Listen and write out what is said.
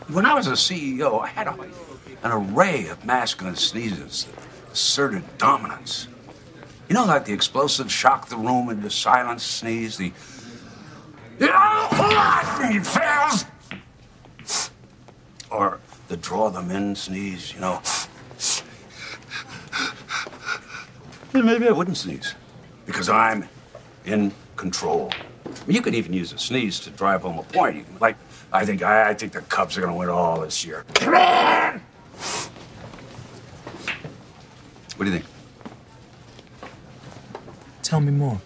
When I was a CEO, I had an array of masculine sneezes that asserted dominance. You know, like the explosive shock the room into silence sneeze, the fails, or the draw them in sneeze, you know. Then maybe I wouldn't sneeze, because I'm in control. You could even use a sneeze to drive home a point. You can, like, I think the Cubs are going to win all this year. Come on! What do you think? Tell me more.